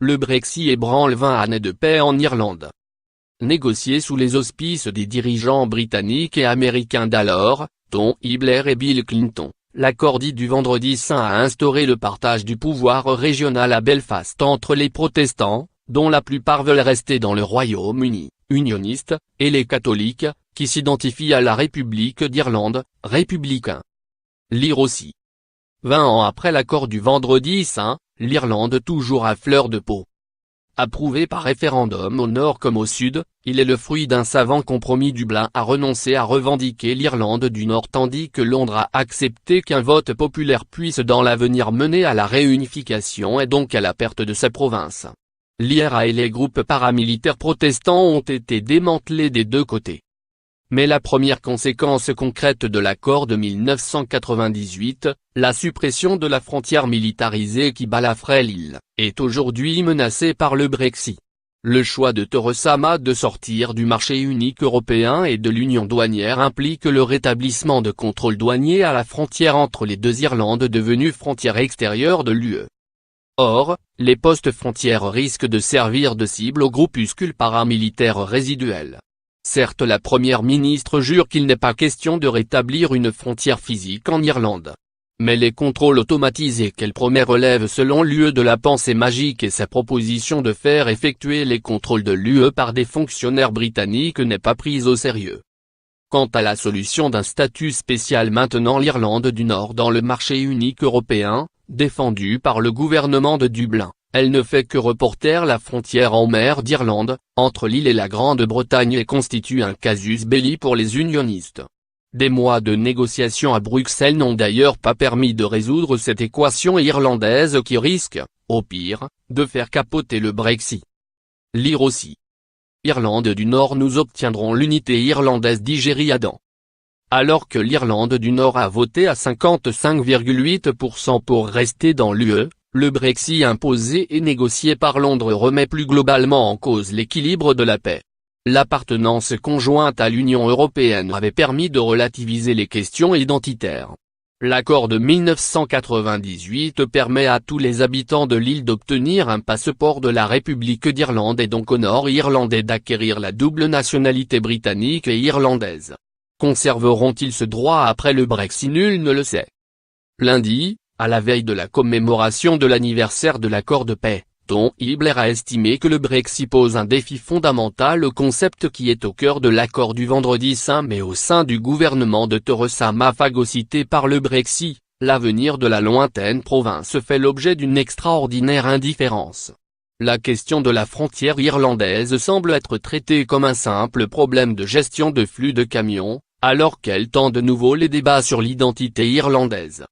le Brexit ébranle 20 années de paix en Irlande. Négocié sous les auspices des dirigeants britanniques et américains d'alors, Tony Blair et Bill Clinton, l'accord dit du Vendredi saint a instauré le partage du pouvoir régional à Belfast entre les protestants, dont la plupart veulent rester dans le Royaume-Uni, unionistes, et les catholiques, qui s'identifient à la République d'Irlande, républicains. Lire aussi. 20 ans après l'accord du Vendredi saint, l'Irlande toujours à fleur de peau. Approuvé par référendum au nord comme au sud, il est le fruit d'un savant compromis. Dublin a renoncé à revendiquer l'Irlande du Nord tandis que Londres a accepté qu'un vote populaire puisse dans l'avenir mener à la réunification et donc à la perte de sa province. L'IRA et les groupes paramilitaires protestants ont été démantelés des deux côtés. Mais la première conséquence concrète de l'accord de 1998, la suppression de la frontière militarisée qui balafrait l'île, est aujourd'hui menacée par le Brexit. Le choix de Theresa May de sortir du marché unique européen et de l'union douanière implique le rétablissement de contrôles douaniers à la frontière entre les deux Irlandes devenues frontières extérieures de l'UE. Or, les postes frontières risquent de servir de cible aux groupuscules paramilitaires résiduels. Certes, la première ministre jure qu'il n'est pas question de rétablir une frontière physique en Irlande. Mais les contrôles automatisés qu'elle promet relèvent selon l'UE de la pensée magique et sa proposition de faire effectuer les contrôles de l'UE par des fonctionnaires britanniques n'est pas prise au sérieux. Quant à la solution d'un statut spécial maintenant l'Irlande du Nord dans le marché unique européen, défendue par le gouvernement de Dublin, elle ne fait que reporter la frontière en mer d'Irlande, entre l'île et la Grande-Bretagne et constitue un casus belli pour les unionistes. Des mois de négociations à Bruxelles n'ont d'ailleurs pas permis de résoudre cette équation irlandaise qui risque, au pire, de faire capoter le Brexit. Lire aussi. Irlande du Nord, nous obtiendrons l'unité irlandaise, dit Jerry Adam. Alors que l'Irlande du Nord a voté à 55,8% pour rester dans l'UE, le Brexit imposé et négocié par Londres remet plus globalement en cause l'équilibre de la paix. L'appartenance conjointe à l'Union européenne avait permis de relativiser les questions identitaires. L'accord de 1998 permet à tous les habitants de l'île d'obtenir un passeport de la République d'Irlande et donc aux Nord-Irlandais d'acquérir la double nationalité britannique et irlandaise. Conserveront-ils ce droit après le Brexit? Nul ne le sait. Lundi, à la veille de la commémoration de l'anniversaire de l'accord de paix, Tony Blair a estimé que le Brexit pose un défi fondamental au concept qui est au cœur de l'accord du Vendredi saint, mais au sein du gouvernement de Theresa May phagocyté par le Brexit, l'avenir de la lointaine province fait l'objet d'une extraordinaire indifférence. La question de la frontière irlandaise semble être traitée comme un simple problème de gestion de flux de camions, alors qu'elle tend de nouveau les débats sur l'identité irlandaise.